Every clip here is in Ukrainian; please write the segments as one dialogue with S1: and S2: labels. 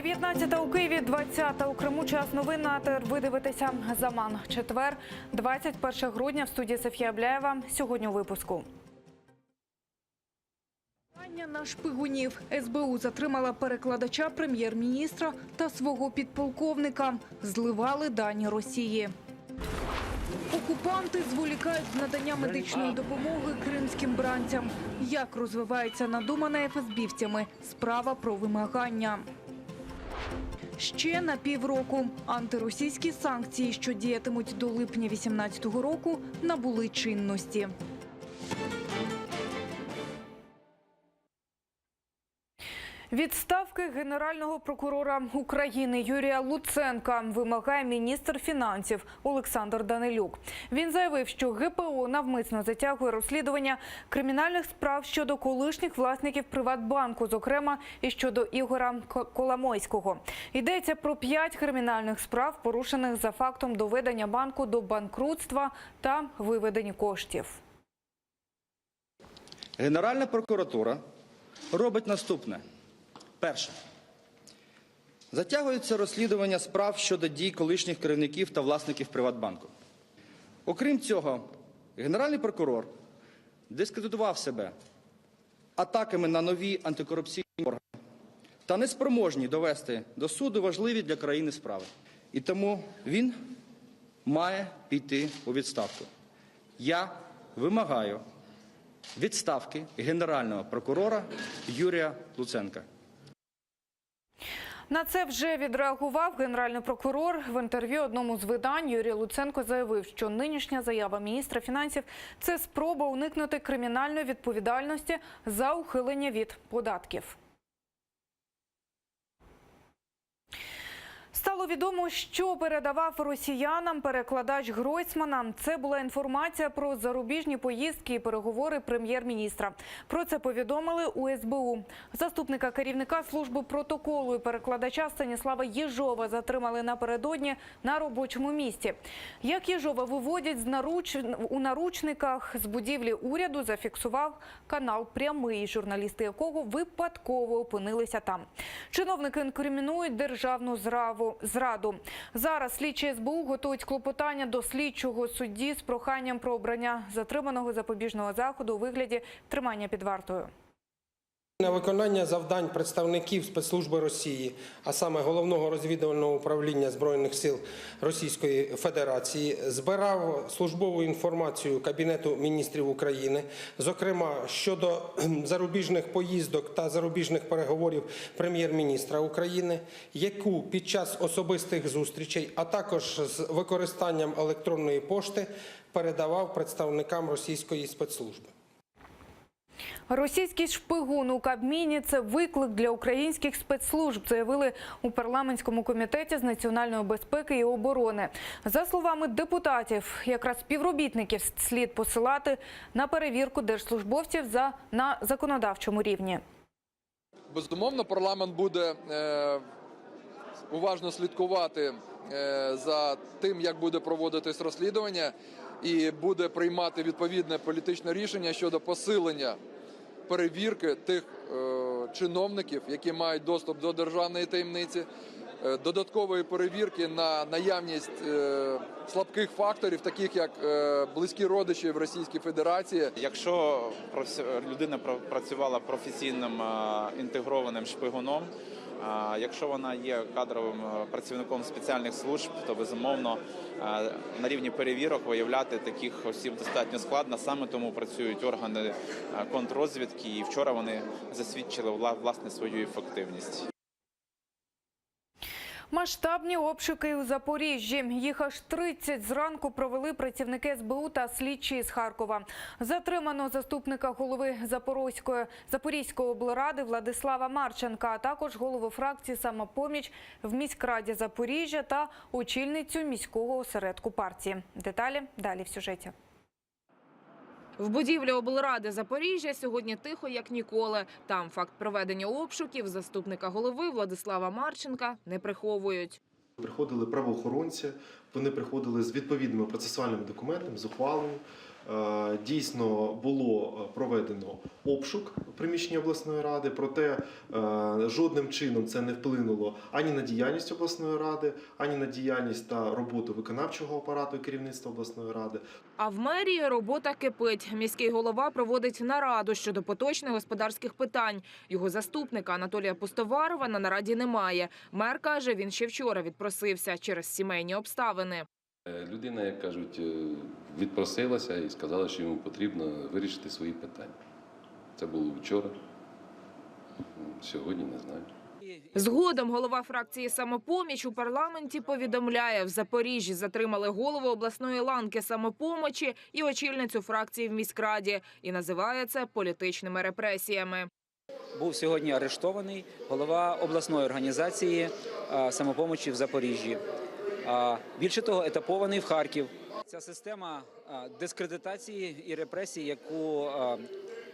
S1: 19 у Києві, 20 у Криму. Час новин на АТР. Ви дивитеся «Заман». Четвер, 21 грудня. В студії Софія Абляєва. Сьогодні у випуску. На шпигунів. СБУ затримала перекладача прем'єр-міністра та свого підполковника. Зливали дані Росії. Окупанти зволікають з надання медичної допомоги кримським бранцям. Як розвивається надумана ФСБівцями справа про вимагання. Ще на півроку антиросійські санкції, що діятимуть до липня 2018 року, набули чинності. Відставки Генерального прокурора України Юрія Луценка вимагає міністр фінансів Олександр Данилюк. Він заявив, що ГПУ навмисно затягує розслідування кримінальних справ щодо колишніх власників Приватбанку, зокрема і щодо Ігоря Коломойського. Йдеться про 5 кримінальних справ, порушених за фактом доведення банку до банкрутства та виведення коштів.
S2: Генеральна прокуратура робить наступне. Перше. Затягується розслідування справ щодо дій колишніх керівників та власників Приватбанку. Окрім цього, Генеральний прокурор дискредитував себе атаками на нові антикорупційні органи та неспроможні довести до суду важливі для країни справи. І тому він має піти у відставку. Я вимагаю відставки Генерального прокурора Юрія Луценка.
S1: На це вже відреагував Генеральний прокурор. В інтерв'ю одному з видань Юрій Луценко заявив, що нинішня заява міністра фінансів – це спроба уникнути кримінальної відповідальності за ухилення від податків. Стало відомо, що передавав росіянам перекладач Гройсмана. Це була інформація про зарубіжні поїздки і переговори прем'єр-міністра. Про це повідомили у СБУ. Заступника керівника служби протоколу і перекладача Станіслава Єжова затримали напередодні на робочому місці. Як Єжова виводять у наручниках з будівлі уряду, зафіксував канал «Прямий», журналісти якого випадково опинилися там. Чиновники інкримінують державну зраду. Зараз слідчі СБУ готують клопотання до слідчого судді з проханням про обрання затриманого запобіжного заходу у вигляді тримання під вартою.
S3: На виконання завдань представників спецслужби Росії, а саме Головного розвідувального управління Збройних сил Російської Федерації, збирав службову інформацію Кабінету міністрів України, зокрема щодо зарубіжних поїздок та зарубіжних переговорів прем'єр-міністра України, яку під час особистих зустрічей, а також з використанням електронної пошти передавав представникам російської спецслужби.
S1: Російський шпигун у Кабміні – це виклик для українських спецслужб, заявили у парламентському комітеті з національної безпеки і оборони. За словами депутатів, якраз співробітників слід посилати на перевірку держслужбовців на законодавчому рівні.
S4: Безумовно, парламент буде уважно слідкувати за тим, як буде проводитись розслідування, і буде приймати відповідне політичне рішення щодо посилення перевірки тих чиновників, які мають доступ до державної таємниці, додаткової перевірки на наявність слабких факторів, таких як близькі родичі в Російській Федерації.
S5: Якщо людина працювала професійним інтегрованим шпигуном, якщо вона є кадровим працівником спеціальних служб, то, безумовно, на рівні перевірок виявляти таких осіб достатньо складно. Саме тому працюють органи контррозвідки, і вчора вони засвідчили, власне, свою ефективність.
S1: Масштабні обшуки у Запоріжжі. Їх аж 30 зранку провели працівники СБУ та слідчі з Харкова. Затримано заступника голови Запорізької облради Владислава Марченка, а також голову фракції «Самопоміч» в міськраді Запоріжжя та очільницю міського осередку партії. Деталі далі в сюжеті.
S6: В будівлі облради Запоріжжя сьогодні тихо, як ніколи. Там факт проведення обшуків заступника голови Владислава Марченка не приховують.
S7: Приходили правоохоронці, вони приходили з відповідними процесуальними документами, з ухвалою, дійсно було проведено обшук приміщення обласної ради, проте жодним чином це не вплинуло ані на діяльність обласної ради, ані на діяльність та роботу виконавчого апарату і керівництва обласної ради.
S6: А в мерії робота кипить. Міський голова проводить нараду щодо поточних господарських питань. Його заступника Анатолія Пустоварова на нараді немає. Мер каже, він ще вчора відпросився через сімейні обставини.
S8: Людина, як кажуть, відпросилася і сказала, що йому потрібно вирішити свої питання. Це було вчора, сьогодні не знаю.
S6: Згодом голова фракції «Самопоміч» у парламенті повідомляє, в Запоріжжі затримали голову обласної ланки «Самопомочі» і очільницю фракції в міськраді. І називає це політичними репресіями.
S9: Був сьогодні арештований голова обласної організації «Самопомочі» в Запоріжжі. Більше того, етапований в Харків. Ця система дискредитації і репресій, яку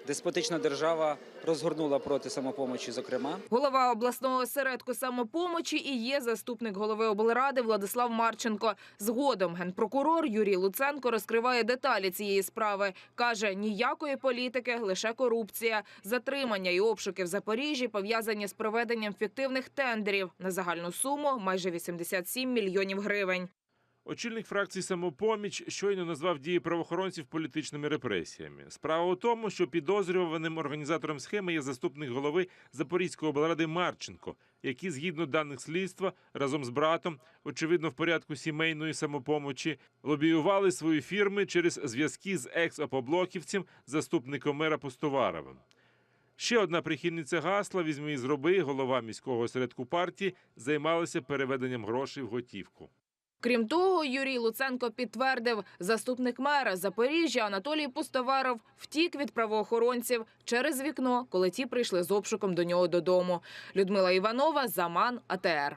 S9: деспотична держава розгорнула проти «Самопомочі», зокрема.
S6: Голова обласного осередку «Самопомочі» і є заступник голови облради Владислав Марченко. Згодом генпрокурор Юрій Луценко розкриває деталі цієї справи. Каже, ніякої політики, лише корупція. Затримання і обшуки в Запоріжжі пов'язані з проведенням фіктивних тендерів на загальну суму майже 87 мільйонів гривень.
S10: Очільник фракції «Самопоміч» щойно назвав дії правоохоронців політичними репресіями. Справа у тому, що підозрюваним організатором схеми є заступник голови Запорізької облради Марченко, який, згідно даних слідства, разом з братом, очевидно в порядку сімейної самопомочі, лобіювали свої фірми через зв'язки з екс-опоблоківцем, заступником мера Пустоваровим. Ще одна прихильниця гасла «Візьми і зроби», голова міського осередку партії, займалася переведенням грошей в готівку.
S6: Крім того, Юрій Луценко підтвердив, заступник мера Запоріжжя Анатолій Пустоваров втік від правоохоронців через вікно, коли ті прийшли з обшуком до нього додому. Людмила Іванова, Заман, АТР.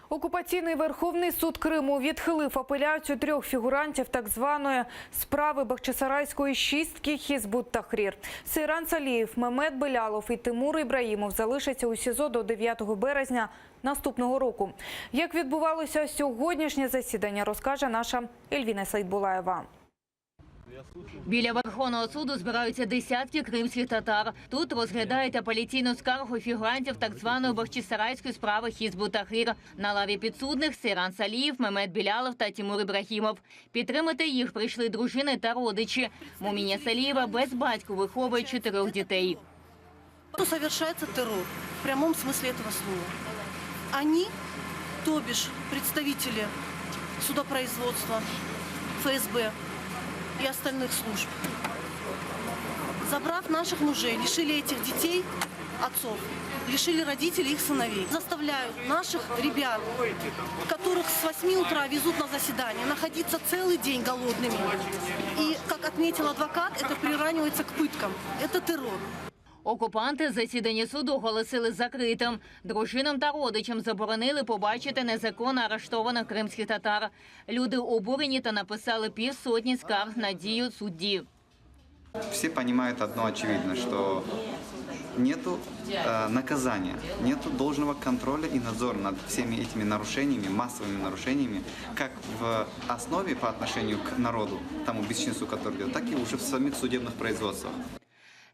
S1: Окупаційний Верховний суд Криму відхилив апеляцію 3 фігурантів так званої справи Бахчисарайської шістки Хізбут Тахрір. Сейран Салієв, Мемет Белялов і Тимур Ібрагімов залишаться у СІЗО до 9 березня наступного року. Як відбувалося сьогоднішнє засідання, розкаже наша Ельвіна Сайдбулаєва.
S11: Біля Верховного суду збираються десятки кримських татар. Тут розглядають апеляційну скаргу фігурантів так званої Бахчисарайської справи Хізбут Тахрір. На лаві підсудних Сейран Салієв, Мемет Белялов та Тимур Ібрагімов. Підтримати їх прийшли дружини та родичі. Муміня Салієва без батька виховує 4 дітей.
S12: Совершается террор в прямом смысле этого слова. Они, то бишь представители судопроизводства, ФСБ и остальных служб, забрав наших мужей, лишили этих детей отцов, лишили родителей их сыновей. Заставляют наших ребят, которых с 8 утра везут на заседание, находиться целый день голодными. И, как отметил адвокат, это приравнивается к пыткам. Это террор.
S11: Окупанти засідання суду оголосили закритим. Дружинам та родичам заборонили побачити незаконно арештованих кримських татар. Люди обурені та написали півсотні скарг на дію судді.
S13: Все понимают одно очевидно, что нету наказания, нету должного контроля и надзора над всеми этими нарушениями, массовыми нарушениями, как в основе по отношению к народу, тому бесчинству, которое идет, так и уже в самих судебных производствах.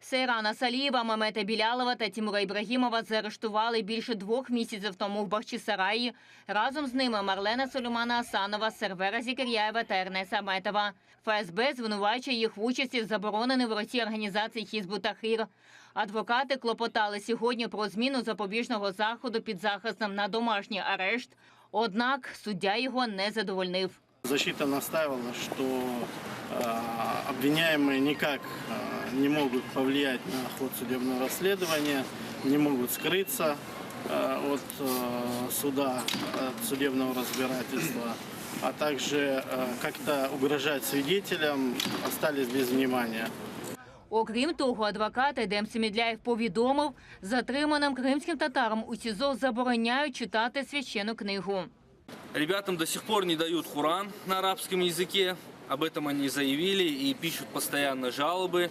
S11: Сейрана Салієва, Мемета Белялова та Тимура Ібрагімова заарештували більше 2 місяців тому в Бахчисараї. Разом з ними Марлена Сулеймана Асанова, Сервера Зікиряєва та Ернеса Аметова. ФСБ звинувачує їх в участі в забороненій в Росії організації Хізбут Тахрір. Адвокати клопотали сьогодні про зміну запобіжного заходу під захистом на домашній арешт. Однак суддя його не задовольнив.
S14: Защита настаивала, что обвиняемые никак не могут повлиять на ход судебного расследования, не могут скрыться от суда, от судебного разбирательства, а также как-то угрожать свидетелям, остались без внимания.
S11: Окрім того, адвокат Едем Семедляєв повідомив, затриманим кримським татарам у СІЗО забороняють читати священну книгу.
S15: Ребятам до сих пор не дают Коран на арабском языке. Об этом они заявили и пишут постоянно жалобы.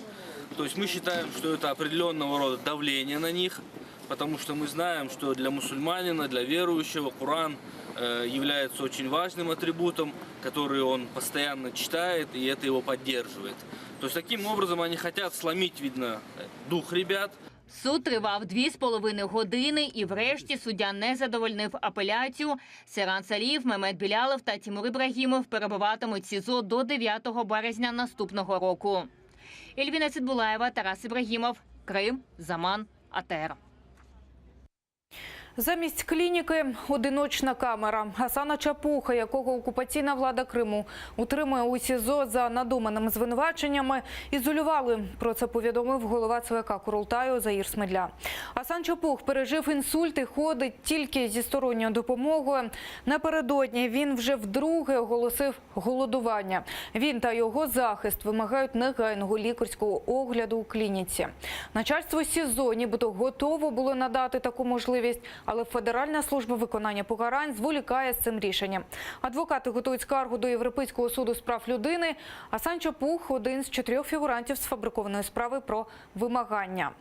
S15: То есть мы считаем, что это определенного рода давление на них. потому что мы знаем, что для мусульманина, для верующего Коран является очень важным атрибутом, который он постоянно читает, и это его поддерживает. То есть таким образом они хотят сломить, видно, дух ребят.
S11: Суд тривав 2,5 години і врешті суддя не задовольнив апеляцію. Серан Саліїв, Мемет Білялов та Тимур Ібрагімов перебуватимуть в СІЗО до 9 березня наступного року. Ельвіна Цитбулаєва, Тарас Ібрагімов, Крим, Заман, АТР.
S1: Замість клініки – одиночна камера. Гасана Чапуха, якого окупаційна влада Криму утримує у СІЗО за надуманими звинуваченнями, ізолювали. Про це повідомив голова ЦВК Курултаю Заїр Смедля. Гасан Чапух пережив інсульт і ходить тільки зі сторонньою допомогою. Напередодні він вже вдруге оголосив голодування. Він та його захист вимагають негайного лікарського огляду у клініці. Начальство СІЗО нібито готово було надати таку можливість, але Федеральна служба виконання покарань зволікає з цим рішенням. Адвокати готують скаргу до Європейського суду з прав людини. Гасан Чапух – один з 4 фігурантів сфабрикованої справи про вимагання.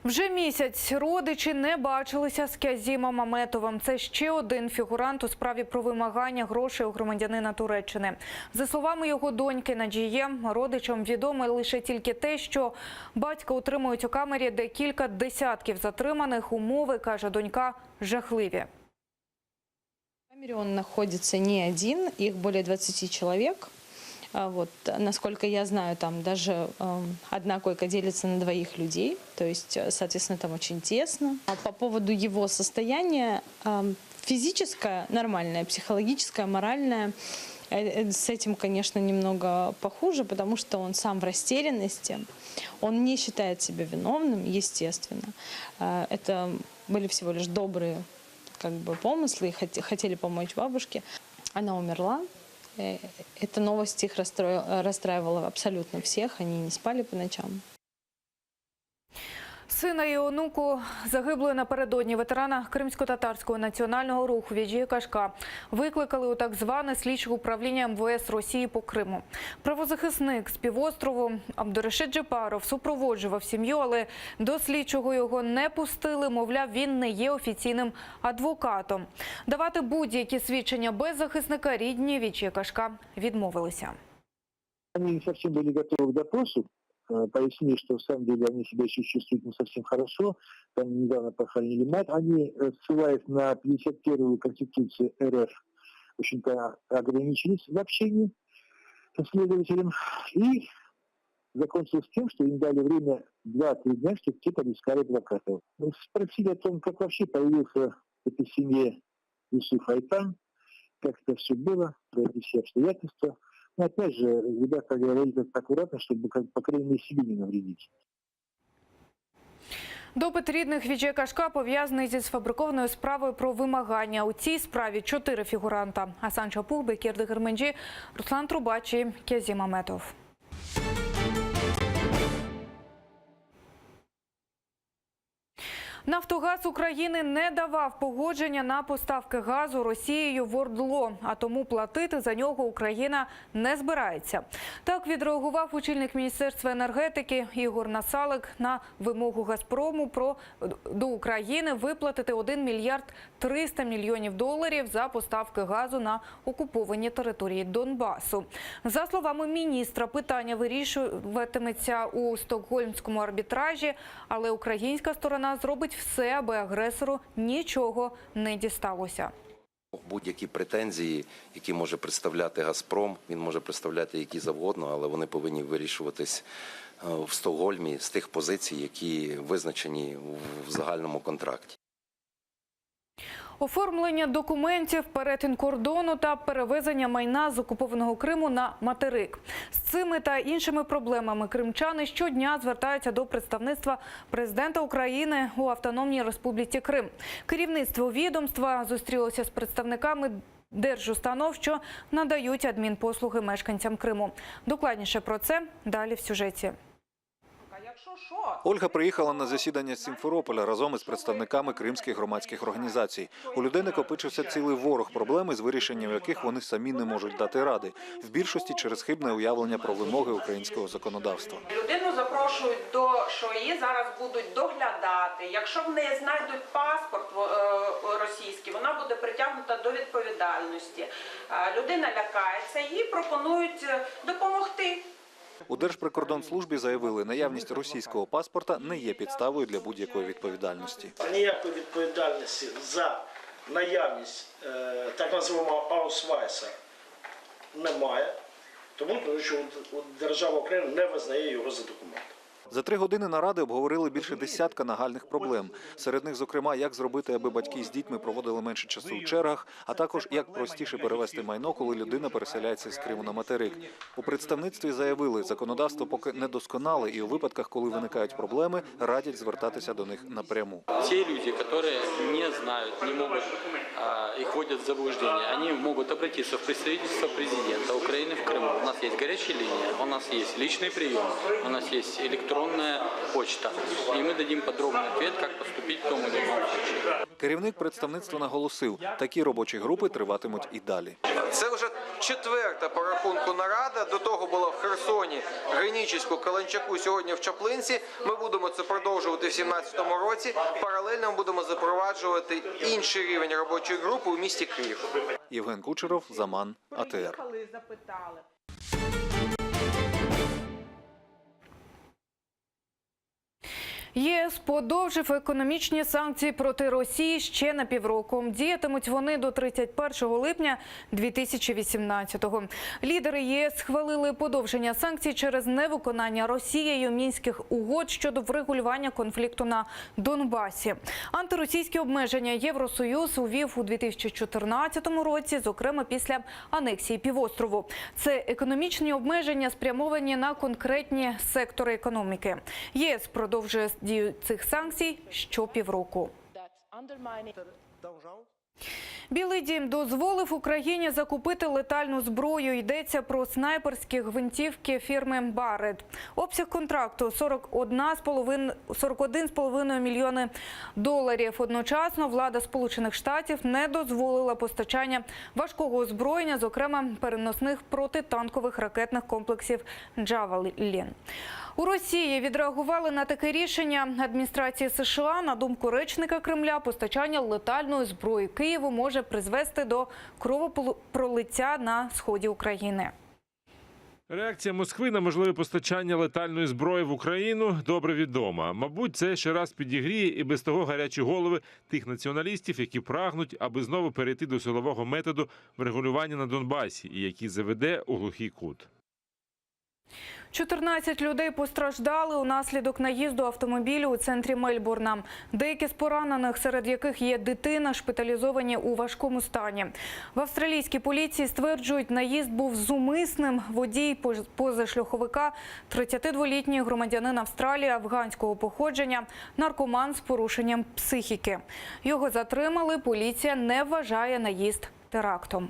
S1: Вже місяць родичі не бачилися з Кязімом Аметовим. Це ще один фігурант у справі про вимагання грошей у громадянина Туреччини. За словами його доньки Наджіє, родичам відомо лише тільки те, що батька утримують у камері, де кілька десятків затриманих. Умови, каже донька, жахливі.
S16: В камере он находится не один, их более 20 человек. Вот, насколько я знаю, там даже одна койка делится на 2 людей, то есть, соответственно, там очень тесно. А по поводу его состояния, физическое нормальное, психологическое, моральное, с этим, конечно, немного похуже, потому что он сам в растерянности, он не считает себя виновным, естественно. Это были всего лишь добрые помыслы, хотели помочь бабушке. Она умерла. Эта новость их расстраивала абсолютно всех, они не спали по ночам.
S1: Сина і онуку загиблої напередодні ветерана Кримсько-татарського національного руху Віджія Кашка викликали у так зване слідче управління МВС Росії по Криму. Правозахисник з півострову Абдурешид Джепаров супроводжував сім'ю, але до слідчого його не пустили, мовляв, він не є офіційним адвокатом. Давати будь-які свідчення без захисника рідні Віджія Кашка відмовилися.
S17: Вони не зовсім були готові до допросу. Пояснили, что в самом деле они себя еще чувствуют не совсем хорошо. Там недавно похоронили мать. Они, ссылаясь на 51-ю Конституцию РФ, в общем-то, ограничились в общении со следователем. И закончилось тем, что им дали время 2-3 дня, чтобы те подыскали адвокатов. Спросили о том, как вообще появился в этой семье Юсуф Айтан, как это все было, эти все обстоятельства. Но опять же, ребята говорили как-то аккуратно, чтобы, по крайней мере, себе не навредить.
S1: Допит рідних Віджія Кашка пов'язаний зі сфабрикованою справою про вимагання. У цій справі 4 фігуранта – Гасан Чапух, Бекір Дегерменджі, Руслан Трубач і Кязім Аметов. Нафтогаз України не давав погодження на поставки газу Росією в ОРДЛО, а тому платити за нього Україна не збирається. Так відреагував очільник Міністерства енергетики Ігор Насалик на вимогу «Газпрому» до України виплатити 1 мільярд 300 мільйонів доларів за поставки газу на окуповані території Донбасу. За словами міністра, питання вирішуватиметься у Стокгольмському арбітражі, але українська сторона зробить все, аби агресору нічого не дісталося.
S18: Будь-які претензії, які може представляти «Газпром», він може представляти які завгодно, але вони повинні вирішуватись в Стокгольмі з тих позицій, які визначені в загальному контракті.
S1: Оформлення документів, перетин кордону та перевезення майна з окупованого Криму на материк. З цими та іншими проблемами кримчани щодня звертаються до представництва президента України у Автономній Республіці Крим. Керівництво відомства зустрілося з представниками держустанов, що надають адмінпослуги мешканцям Криму. Докладніше про це далі в сюжеті.
S19: Ольга приїхала на засідання з Сімферополя разом із представниками кримських громадських організацій. У людей накопичився цілий ворог проблем, із вирішенням яких вони самі не можуть дати ради. В більшості через хибне уявлення про вимоги українського законодавства.
S20: Людину запрошують що її зараз будуть доглядати. Якщо в неї знайдуть паспорт російський, вона буде притягнута до відповідальності. Людина лякається, їй пропонують допомогти.
S19: У Держприкордонслужбі заявили, наявність російського паспорта не є підставою для будь-якої відповідальності.
S21: Ніякої відповідальності за наявність так званого аусвайса немає, тому що держава України не визнає його за документом.
S19: За 3 години наради обговорили більше десятка нагальних проблем. Серед них, зокрема, як зробити, аби батьки з дітьми проводили менше часу в чергах, а також як простіше перевести майно, коли людина переселяється з Криму на материк. У представництві заявили, законодавство поки недосконале і у випадках, коли виникають проблеми, радять звертатися до них напряму.
S22: Ті люди, які не знають, не можуть, їх вводять в заблуждення, вони можуть обратитися в представництво президента України в Криму. У нас є гаряча лінія, у нас є личний прийом, у нас є електронний почта. І ми дадим подробний відповідь, як поступити в тому чи іншому випадку.
S19: Керівник представництва наголосив, такі робочі групи триватимуть і далі.
S23: Це вже 4-та по рахунку нарада. До того була в Херсоні, Гринічеську, Каланчаку, сьогодні в Чаплинці. Ми будемо це продовжувати в 2017 році. Паралельно будемо запроваджувати інший рівень робочої групи у місті Київ.
S19: Євген Кучеров, Заман, АТР.
S1: ЄС подовжив економічні санкції проти Росії ще на півроку. Діятимуть вони до 31 липня 2018-го. Лідери єС схвалили подовження санкцій через невиконання Росією мінських угод щодо врегулювання конфлікту на Донбасі. Антиросійські обмеження Євросоюз увів у 2014 році, зокрема після анексії півострову. Це економічні обмеження, спрямовані на конкретні сектори економіки. ЄС продовжує дію цих санкцій щопівроку. Білий дім дозволив Україні закупити летальну зброю. Йдеться про снайперські гвинтівки фірми «Барет». Обсяг контракту – $41,5 мільйони. Одночасно влада Сполучених Штатів не дозволила постачання важкого озброєння, зокрема переносних протитанкових ракетних комплексів «Джавелін». У Росії відреагували на таке рішення адміністрації США. На думку речника Кремля, постачання летальної зброї Києву може призвести до кровопролиття на сході України.
S10: Реакція Москви на можливе постачання летальної зброї в Україну добре відома. Мабуть, це ще раз підігріє і без того гарячі голови тих націоналістів, які прагнуть, аби знову перейти до силового методу врегулювання на Донбасі, і який заведе у глухий кут.
S1: 14 людей постраждали унаслідок наїзду автомобілю у центрі Мельбурна. Деякі з поранених, серед яких є дитина, шпиталізовані у важкому стані. В австралійській поліції стверджують, наїзд був зумисним. Водій позашляховика – 32-літній громадянин Австралії афганського походження, наркоман з порушенням психіки. Його затримали, поліція не вважає наїзд терактом.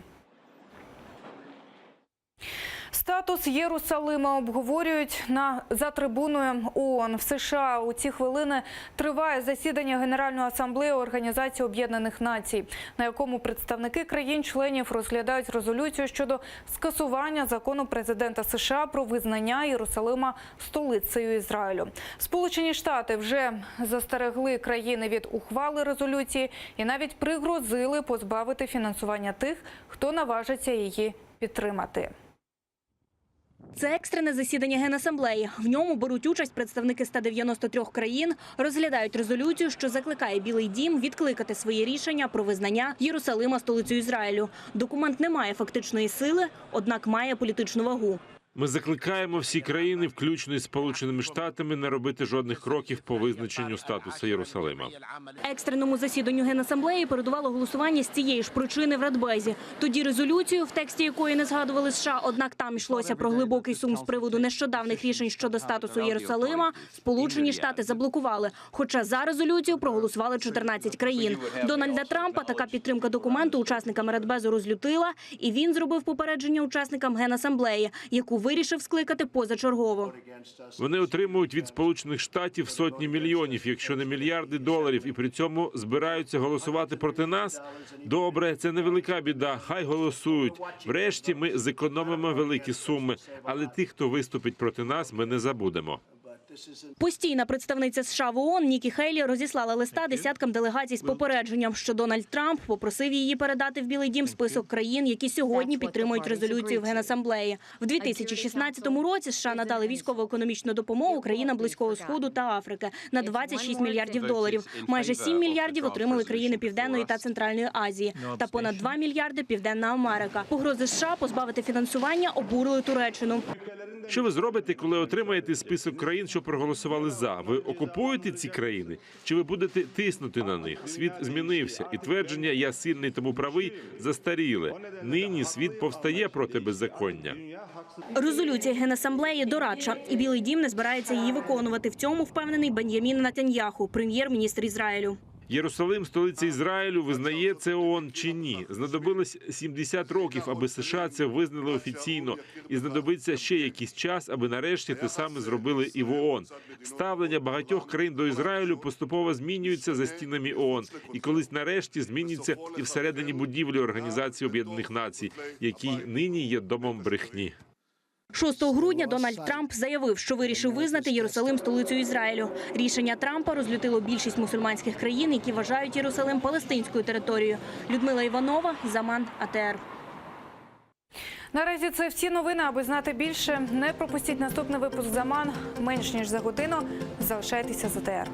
S1: Статус Єрусалима обговорюють за трибуною ООН. В США у ці хвилини триває засідання Генеральної асамблеї Організації Об'єднаних Націй, на якому представники країн-членів розглядають резолюцію щодо скасування закону президента США про визнання Єрусалима столицею Ізраїлю. Сполучені Штати вже застерегли країни від ухвали резолюції і навіть пригрозили позбавити фінансування тих, хто наважиться її підтримати.
S24: Це екстрене засідання Генасамблеї. В ньому беруть участь представники 193 країн, розглядають резолюцію, що закликає Білий дім відкликати свої рішення про визнання Єрусалима столицею Ізраїлю. Документ не має фактичної сили, однак має політичну вагу.
S10: Ми закликаємо всі країни, включно із Сполученими Штатами, не робити жодних кроків по визначенню статусу Єрусалима.
S24: Екстреному засіданню Генасамблеї передувало голосування з цієї ж причини в Радбезі. Тоді резолюцію, в тексті якої не згадували США, однак там йшлося про глибокий сум з приводу нещодавних рішень щодо статусу Єрусалима, Сполучені Штати заблокували. Хоча за резолюцію проголосували 14 країн. Дональда Трампа така підтримка документу учасниками Радбезу розлютила, і він зробив попередження учасникам Генасамблеї, яку вирішив скликати позачергово.
S10: Вони отримують від Сполучених Штатів сотні мільйонів, якщо не мільярди доларів, і при цьому збираються голосувати проти нас? Добре, це невелика біда, хай голосують. Врешті ми зекономимо великі суми, але тих, хто виступить проти нас, ми не забудемо.
S24: Постійна представниця США в ООН Нікі Хейлі розіслала листа десяткам делегацій з попередженням, що Дональд Трамп попросив її передати в Білий дім список країн, які сьогодні підтримують резолюцію в Генасамблеї. В 2016 році США надали військово-економічну допомогу країнам Близького Сходу та Африки на 26 мільярдів доларів. Майже 7 мільярдів отримали країни Південної та Центральної Азії та понад 2 мільярди – Південна Америка. Погрози США позбавити фінансування обурили Туреччину.
S10: Що ви зробите, коли отримаєте список країн, що проголосували «за»? Ви окупуєте ці країни? Чи ви будете тиснути на них? Світ змінився, і твердження «я сильний, тому правий» застаріле. Нині світ повстає проти беззаконня.
S24: Резолюція Генасамблеї дорадча, і Білий дім не збирається її виконувати. В цьому впевнений Бен'ямін Нетаньяху, прем'єр-міністр Ізраїлю.
S10: Єрусалим, столиця Ізраїлю, визнає це ООН чи ні? Знадобилось 70 років, аби США це визнали офіційно. І знадобиться ще якийсь час, аби нарешті те саме зробили і в ООН. Ставлення багатьох країн до Ізраїлю поступово змінюється за стінами ООН. І колись нарешті зміниться і всередині будівлі Організації Об'єднаних Націй, який нині є домом брехні.
S24: 6 грудня Дональд Трамп заявив, що вирішив визнати Єрусалим столицею Ізраїлю. Рішення Трампа розлютило більшість мусульманських країн, які вважають Єрусалим палестинською територією. Людмила Іванова, Заман, АТР.
S1: Наразі це всі новини. Аби знати більше, не пропустіть наступний випуск «Заман» менш ніж за годину. Залишайтеся з АТР.